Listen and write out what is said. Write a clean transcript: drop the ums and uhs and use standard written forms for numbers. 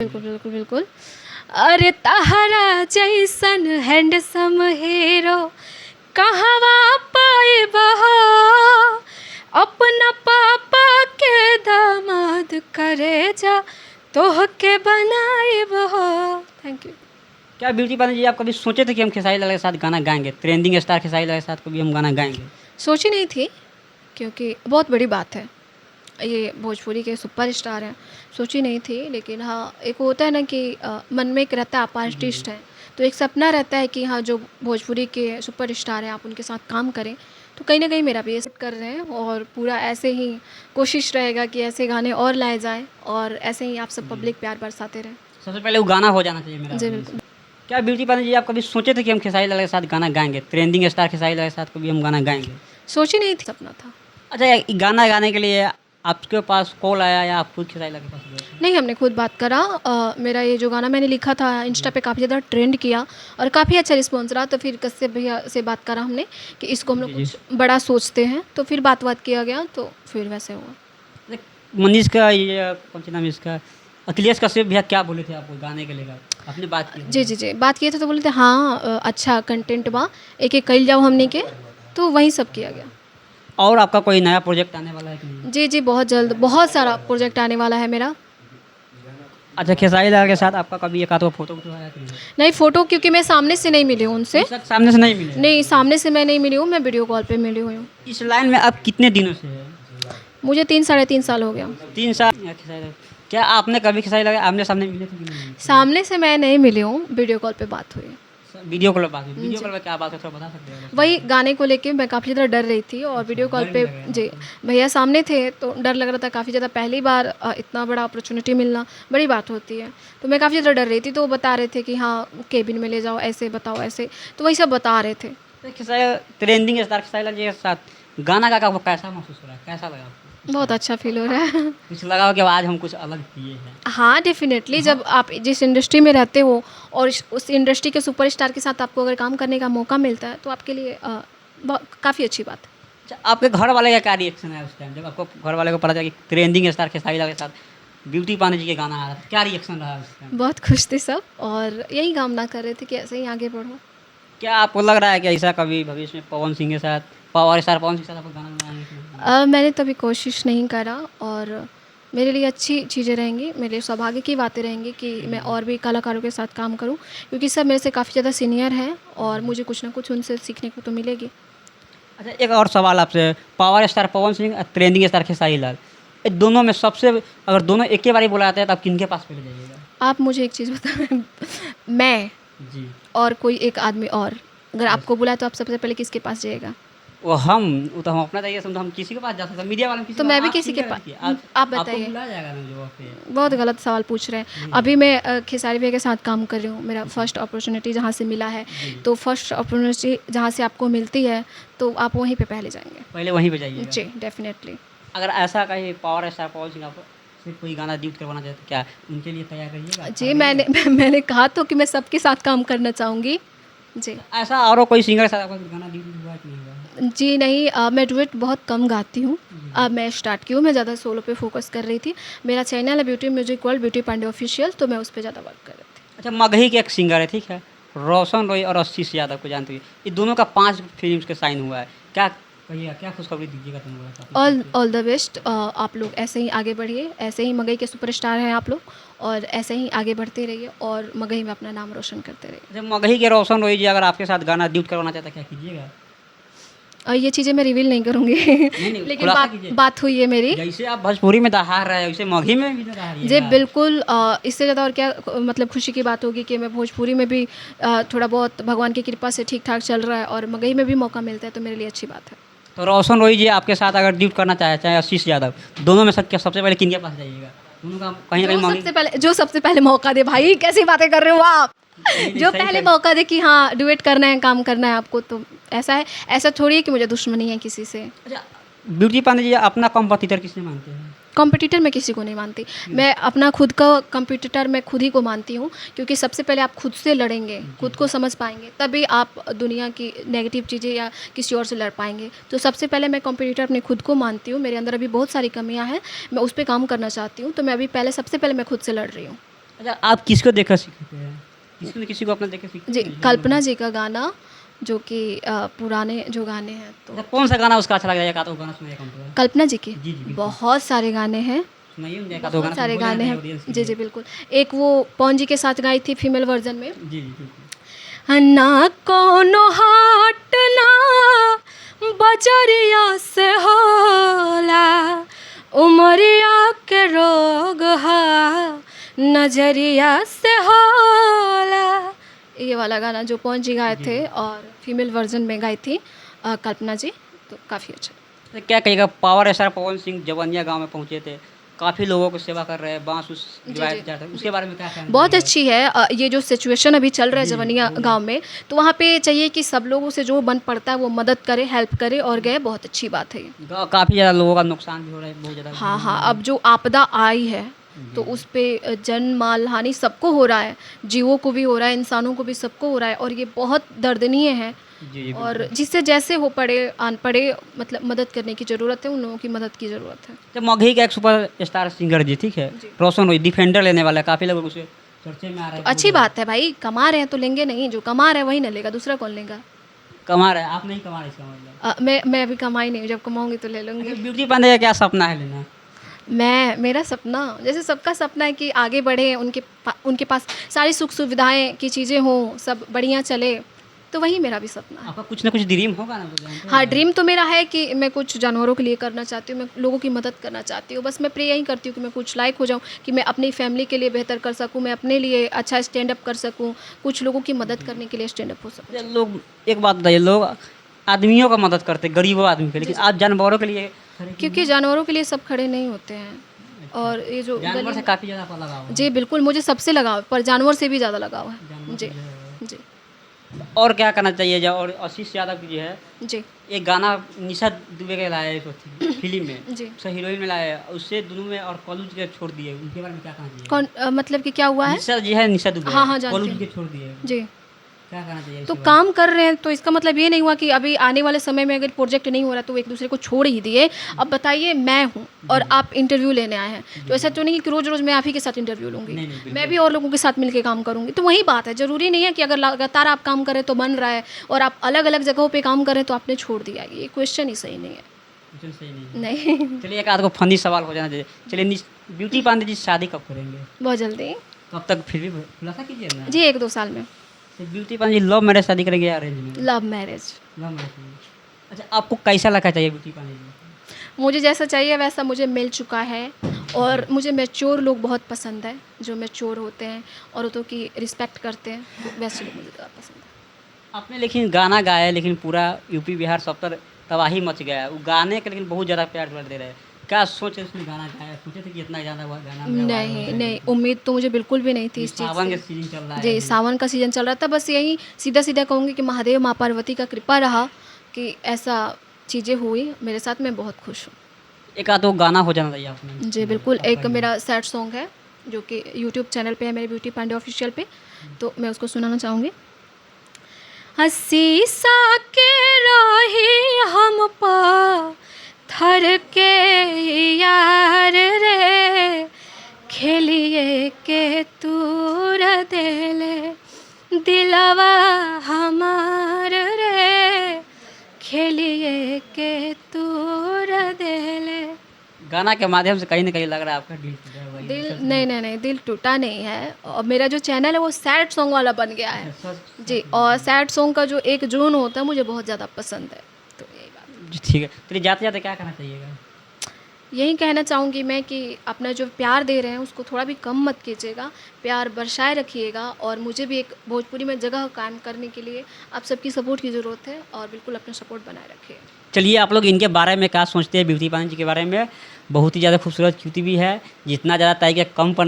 बिल्कुल, बिल्कुल, बिल्कुल। अरे तहरा जैसन हैंडसम हीरो कहवा पाइब हो, अपना पापा के दामाद करेजा तोहके बनाइब हो। Thank you. क्या ब्यूटी पार्लर जी आप कभी सोचे थे कि हम खेसारी लाल के साथ गाना गाएँगे? ट्रेंडिंग स्टार खेसारी लाल के साथ कभी हम गाना गाएँगे? सोची नहीं थी, क्योंकि बहुत बड़ी बात है। ये भोजपुरी के सुपरस्टार हैं, सोची नहीं थी, लेकिन हाँ, एक होता है ना कि मन में एक रहता है आप आर्टिस्ट हैं, तो एक सपना रहता है कि हाँ, जो भोजपुरी के सुपरस्टार हैं आप उनके साथ काम करें। तो कहीं न कहीं मेरा भी ये सब कर रहे हैं और पूरा ऐसे ही कोशिश रहेगा कि ऐसे गाने और लाए जाएँ और ऐसे ही आप सब जी। पब्लिक प्यार बरसाते रहें। सबसे पहले वो गाना हो जाना चाहिए मेरा जी, ऑडियंस से। बिल्कुल। क्या ब्यूटी पार्लर जी आप कभी सोचे थे कि हम खेसारी लाल के साथ गाना गाएँगे? ट्रेंडिंग स्टार खेसारी लाल के साथ कभी हम गाना गाएँगे? सोची नहीं थी, सपना था। अच्छा ये गाना गाने के लिए आपके पास कॉल आया या आप खुद खेसारी लाल के पास गए थे? नहीं, हमने खुद बात करा। मेरा ये जो गाना मैंने लिखा था इंस्टा पे काफ़ी ज़्यादा ट्रेंड किया और काफ़ी अच्छा रिस्पॉन्स रहा, तो फिर कश्यप भैया से बात करा हमने कि इसको हम लोग जी, जी। कुछ बड़ा सोचते हैं, तो फिर बात-वात किया गया, तो फिर वैसे हुआ। देख, मनीष का ये कौन सी नाम है इसका अखिलेश कश्यप भैया क्या बोले थे आपको गाने के लेकर? आपने बात की जी, होगी। जी, जी। बात किए थे तो बोले थे हाँ, अच्छा कंटेंट बा, एक-एक कइल जाओ हमनी के, तो वही सब किया गया। और आपका कोई नया प्रोजेक्ट आने वाला है कि नहीं? जी, जी, बहुत जल्द बहुत सारा प्रोजेक्ट आने वाला है मेरा। अच्छा खेसारी लाल के साथ आपका कभी एक आध गो फोटो वोटो आया कि नहीं? नहीं, फ़ोटो क्योंकि मैं सामने से नहीं मिली हूँ उनसे। सर सामने से नहीं मिले? नहीं, सामने से मैं नहीं मिली हूँ, मैं वीडियो कॉल पे मिली हुई हूँ। इस लाइन में आप कितने दिनों से हैं? मुझे 3 साढ़े 3 साल हो गया। 3 साल या खेसारी लाल क्या आपने कभी खेसारी लाल आमने-सामने मिले थे कि नहीं? सामने से मैं नहीं मिली हूँ, वीडियो कॉल पे बात हुई। वीडियो कॉल पे बात हुई। वीडियो जी। कॉल पे क्या बात है थोड़ा बता सकते हैं? वही गाने को लेके मैं काफ़ी ज़्यादा डर रही थी और वीडियो कॉल डर भी पे लग रहा है जी, भैया सामने थे तो डर लग रहा था काफ़ी ज़्यादा। पहली बार इतना बड़ा अपॉर्चुनिटी मिलना बड़ी बात होती है। तो मैं काफ़ी ज़्यादा डर रही थी, तो वो बता रहे थे कि हाँ, केबिन में ले जाओ, ऐसे बताओ, ऐसे। तो वही सब बता रहे थे। तो खेसारी ट्रेंडिंग स्टार खेसारी लाल जी के साथ गाना गा के आपको कैसा महसूस हो रहा है? कैसा लगा आपको? बहुत अच्छा फ़ील हो रहा है। कुछ लगा हो कि आज हम कुछ अलग किए हैं? हाँ, डेफ़िनेटली जब आप जिस इंडस्ट्री में रहते हो और उस इंडस्ट्री के सुपरस्टार के साथ आपको अगर काम करने का मौका मिलता है, तो आपके लिए काफ़ी अच्छी बात है। अच्छा आपके घर वाले का क्या रिएक्शन है उस टाइम जब आपको घर वाले को पता चला कि ट्रेंडिंग स्टार खेसारी लाल के साथ ब्यूटी पांडे जी के गाना आ रहा था? क्या रिएक्शन रहा उस टाइम? बहुत खुश थे सब और यही कामना कर रहे थे कि ऐसे ही आगे बढ़ो। क्या आपको लग रहा है कि ऐसा कभी भविष्य में पवन सिंह के साथ पावर स्टार पवन सिंह के साथ आपको गाना बनाने के लिए? मैंने तभी कोशिश नहीं करा और मेरे लिए अच्छी चीज़ें रहेंगी, मेरे लिए सौभाग्य की बातें रहेंगी कि मैं और भी कलाकारों के साथ काम करूं, क्योंकि सब मेरे से काफ़ी ज़्यादा सीनियर हैं और मुझे कुछ ना कुछ उनसे सीखने को तो मिलेगी। अच्छा एक और सवाल आपसे पावर स्टार पवन सिंह और ट्रेंडिंग स्टार खेसारी लाल ये दोनों में सबसे अगर दोनों एक ही बार ही बुलाए जाते हैं तो आप किनके पास पहले जाइएगा? आप मुझे एक चीज़ बताएं मैं जी और कोई एक आदमी और अगर आपको बुलाए तो आप सबसे पहले किसके पास जाइएगा? वो तो हम अपना चाहिए तो हम किसी के पास जा सकते हैं मीडिया वाले किसी तो के मैं पास भी आप किसी के सिंगर पास देखिए आप आपको बताइए। बुलाया जाएगा ना जो वहाँ पे बहुत गलत सवाल पूछ रहे हैं। अभी मैं खेसारी भैया के साथ काम कर रही हूँ, मेरा फर्स्ट अपॉर्चुनिटी जहाँ से मिला है, जी तो फर्स्ट अपॉर्चुनिटी जहाँ से आपको मिलती है, तो आप वहीं पे पहले जाएँगे। पहले वहीं पे जाइएगा। जी, डेफ़िनेटली। अगर ऐसा कहीं पावर स्टार पवन सिंह आपको से कोई गाना ड्यूट करवाना चाहे तो क्या उनके लिए तैयार रहिएगा? जी, मैंने कहा तो कि मैं सबके साथ काम करना चाहूँगी। जी। ऐसा और कोई सिंगर के साथ आपका गाना ड्यूट हुआ कि नहीं हुआ? जी नहीं, मैं डुएट बहुत कम गाती हूँ। जी। अब मैं स्टार्ट की हूँ, मैं ज़्यादा सोलो पे फ़ोकस कर रही थी। मेरा चैनल है Beauty Music World Beauty Pandey official, तो मैं उस पे ज़्यादा वर्क कर रही थी। अच्छा मगही के एक सिंगर है ठीक है रोशन रॉय और आशीष यादव को जानते हैं ये दोनों का 5 फिल्म्स के साइन हुआ है क्या कहिएगा क्या खुशखबरी दीजिएगा तुम लोग ऑल द बेस्ट। आप लोग ऐसे ही आगे बढ़िए, ऐसे ही मगही के सुपरस्टार हैं आप लोग और ऐसे ही आगे बढ़ते रहिए और मगही में अपना नाम रोशन करते रहिए। अच्छा मगही के रोशन रॉय जी अगर आपके साथ गाना ड्यूट करवाना चाहता क्या कीजिएगा? ये चीज़ें मैं रिवील नहीं करूँगी नहीं लेकिन खुलासा बात कीजिए बात हुई है मेरी। जैसे आप भोजपुरी में दहाड़ रहे हैं वैसे मगही में भी तो जी, दहाड़िएगा। बिल्कुल। इससे ज़्यादा और क्या मतलब खुशी की बात होगी कि मैं भोजपुरी में भी थोड़ा बहुत भगवान की कृपा से ठीक-ठाक चल रहा है और मगही में भी मौका मिलता है, तो मेरे लिए अच्छी बात है। तो रोशन रॉय जी आपके साथ अगर ड्यूट करना चाहे आशीष यादव दोनों में सबसे पहले किनके पास जाइएगा? दोनों का कहीं ना कहीं जो सबसे पहले मौका दे भाई, कैसी बातें कर रहे हो आप? नहीं, जो सही पहले सही मौका दे कि हाँ, डुएट करना है, काम करना है आपको, तो ऐसा है। ऐसा थोड़ी है कि मुझे दुश्मनी है किसी से। अच्छा ब्यूटी पांडे जी अपना कॉम्पिटिटर किसने मानते हैं? कॉम्पिटिटर मैं किसी को नहीं मानती। मैं अपना खुद का कॉम्पिटिटर मैं खुद ही को मानती हूँ, क्योंकि सबसे पहले आप खुद से लड़ेंगे, खुद को समझ पाएँगे, तभी आप दुनिया की नेगेटिव चीज़ें या किसी और से लड़ पाएँगे। तो सबसे पहले मैं कॉम्पिटिटर अपने खुद को मानती हूँ। मेरे अंदर अभी बहुत सारी कमियाँ हैं, मैं उस पे काम करना चाहती हूँ, तो मैं अभी सबसे पहले मैं खुद से लड़ रही हूँ। अच्छा, आप किसको देखकर सीखते हैं? किसी न किसी को अपना देख के सीखते जी, हैं? कल्पना जी का गाना जो कि पुराने जो गाने हैं तो अच्छा, कौन सा गाना उसका अच्छा लगा, एक आध वो गाना सुनाइए कौन सा? कल्पना जी के जी, जी, बिल्कुल। बहुत सारे गाने हैं, सुनाइए मुझे एक आध वो बहुत गाना, सारे हो गाने जाना चाहिए हैं। ऑडियंस के जी, जी, लिए। बिल्कुल। एक वो पवन जी के साथ गाई थी फीमेल वर्ज़न में, जी, जी, बिल्कुल। ना कोनो हाट ना बजरिया से होला, उमरिया के रोग हा नजरिया से होला। ये वाला गाना जो पवन जी गाए जी, थे जी। और फीमेल वर्जन में गाई थी कल्पना जी, तो काफ़ी अच्छा। तो क्या कहिएगा, पावर स्टार पवन सिंह जवनिया गाँव में पहुँचे थे, काफ़ी लोगों की सेवा कर रहे हैं, बाँस उस जी, दिवाए जी, जा रहे हैं, उसके जी। बारे में क्या कहना बहुत चाहिएगा? अच्छी है ये जो सिचुएशन अभी चल रहा है जी, जवनिया वो गाँव में, तो वहाँ पे चाहिए कि सब लोगों से जो बन पड़ता है वो मदद करे, हेल्प करे और गए, बहुत अच्छी बात है ये। काफ़ी ज़्यादा लोगों का नुकसान भी हो रहा है, बहुत ज़्यादा हाँ, हाँ, गरीब अब जो आपदा आई है, तो जी, उस पे जन माल हानि सबको हो रहा है, जीवों को भी हो रहा है, इंसानों को भी सबको हो रहा है और ये बहुत दर्दनीय है जी, जी, और बिल्कुल। जिससे जैसे हो पड़े आन पड़े मतलब मदद करने की ज़रूरत है, उन लोगों की मदद की ज़रूरत है। जब मगही का एक सुपर स्टार सिंगर जी, ठीक है, जी। रोशन रोय डिफेंडर लेने वाला है, काफ़ी लोग उसे चर्चे में आ रहे तो हैं बहुत अच्छी ज़्यादा। बात है भाई, कमा रहे हैं तो लेंगे नहीं, जो कमा रहा है वही ना लेगा, दूसरा कौन लेगा? कमा रहे हैं, आप नहीं कमा रहे इसका मतलब? मैं अभी कमाई नहीं हूँ, जब कमाऊँगी तो ले अच्छा, लूँगी। ब्यूटी पांडे का क्या सपना है लेना? मेरा सपना जैसे सबका सपना है कि आगे बढ़े, उनके पास सारी सुख सुविधाएँ की चीज़ें हों, सब बढ़िया चले, तो वही मेरा भी सपना है। आपका कुछ ना कुछ ड्रीम होगा ना, तो जानते हाँ, हैं। ड्रीम तो मेरा है कि मैं कुछ जानवरों के लिए करना चाहती हूँ, मैं लोगों की मदद करना चाहती हूँ। बस मैं प्रे यही करती हूँ कि मैं कुछ लायक हो जाऊँ, कि मैं अपनी फैमिली के लिए बेहतर कर सकूँ, मैं अपने लिए अच्छा स्टैंड अप कर सकूँ, कुछ लोगों की मदद करने के लिए स्टैंड अप हो सकूँ। अच्छा, लोग एक बात बताइए, लोग आदमियों का मदद करते हैं, गरीबों आदमी के, जी, लेकिन जी। आप जानवरों के लिए खड़े क्यों क्योंकि हैं? जानवरों के लिए सब खड़े नहीं होते हैं अच्छा, और ये जो जानवर गली से में काफ़ी ज़्यादा आपका लगाव है। जी, बिल्कुल मुझे सबसे लगाव है, पर जानवर से भी ज़्यादा लगाव जानवर है। से जी, जो है। जी, और क्या करना चाहिए, जो और आशीष यादव की जो है, जी, एक गाना निशा दुबे का लाया है इस फ़िल्म में, जी। उसे हीरोइन में लाया है, उससे दोनों में और कॉलेज के छोड़ दिए, उनके बारे में क्या कहना चाहिए? कौन मतलब कि क्या हुआ है? निशा जी है, निशा दुबे, हाँ, हाँ, जानती कॉलेज हूँ। के छोड़ दिए, जी। क्या कहना चाहिए तो इसके बारे में? काम कर रहे हैं तो इसका मतलब ये नहीं हुआ कि अभी आने वाले समय में अगर प्रोजेक्ट नहीं हो रहा तो वो एक-दूसरे को छोड़ ही दिए। अब बताइए मैं हूँ और जी, आप इंटरव्यू लेने आए हैं, जी, तो ऐसा जी। तो नहीं कि रोज़-रोज़ मैं आप ही के साथ इंटरव्यू लूँगी। नहीं, नहीं, मैं बिल्कुल। भी और लोगों के साथ मिलके काम करूँगी। तो वही बात है, ज़रूरी नहीं है कि अगर लगातार आप काम कर रहे हैं तो बन रहा है और आप अलग-अलग जगहों पे काम कर रहे हैं तो आपने छोड़ दिया। ये क्वेश्चन ही सही नहीं है। बिल्कुल सही नहीं है। नहीं, चलिए एक आध को फ़नी सवाल हो जाना चाहिए। चलिए ब्यूटी पांडे जी शादी कब करेंगे? बहुत जल्दी। कब तक फिर भी खुलासा कीजिए ना। जी, 1-2 साल में। तो beauty Pandey ji love marriage शादी करेंगे या arrange marriage? Love marriage. Love marriage. अच्छा, आपको कैसा लड़का चाहिए ब्यूटी पांडे जी? मुझे जैसा चाहिए वैसा मुझे मिल चुका है और जी। मुझे मैच्योर लोग बहुत पसंद है, जो मैच्योर होते हैं, औरतों की रिस्पेक्ट करते हैं, तो वैसे लोग मुझे ज़्यादा पसंद है। आपने लेकिन गाना गाया है, लेकिन पूरा यूपी बिहार सब तर तबाही मच गया है। वो गाने के लेकिन बहुत ज़्यादा प्यार व्यार दे रहे हैं। क्या सोचे उसने गाना गाया? सोचे थे कि इतना ज़्यादा गाना मेरा वायरल हो नहीं, नहीं, जाएगा? उम्मीद तो मुझे बिल्कुल भी नहीं थी ये इस चीज़ सावन से। का सीज़न चल रहा है जी, अभी। सावन का सीज़न चल रहा था, बस यही सीधा-सीधा कहूँगी कि महादेव, माँ पार्वती का कृपा रहा कि ऐसा चीज़ें हुई मेरे साथ, मैं बहुत खुश हूँ। एक आध वो गाना हो जाना चाहिए आपने। जी, बिल्कुल, एक आपका भी। मेरा सैड सॉन्ग है, जो कि यूट्यूब चैनल पे है मेरे ब्यूटी पांडे ऑफ़िशियल पे, तो मैं उसको सुनाना चाहूँगी। हँसी सा के रही हम थर के यार रे, खेलिए के तूर देले दिलवा हमार रे, खेलिए के तूर देले। गाना के माध्यम से कहीं न कहीं लग रहा है आपका दिल टूटा हुआ है। दिल सच नहीं, में। नहीं, नहीं, दिल टूटा नहीं है और मेरा जो चैनल है वो सैड सॉन्ग वाला बन गया है। सच जी, सच और में। सैड सॉन्ग का जो एक जुनून होता है मुझे बहुत ज़्यादा पसंद है, तो यही बात। जी, ठीक है। चलिए जाते-जाते क्या कहना चाहिएगा? यही कहना चाहूँगी मैं कि अपना जो प्यार दे रहे हैं उसको थोड़ा भी कम मत कीजिएगा, प्यार बरसाए रखिएगा और मुझे भी एक भोजपुरी में जगह कायम करने के लिए आप सबकी सपोर्ट की ज़रूरत है और बिल्कुल अपना सपोर्ट बनाए रखिए। चलिए आप लोग इनके बारे में क्या सोचते हैं ब्यूटी पांडे जी के बारे में? बहुत ही ज़्यादा खूबसूरत क्यूटी भी है, जितना ज़्यादा चाहिए कम पर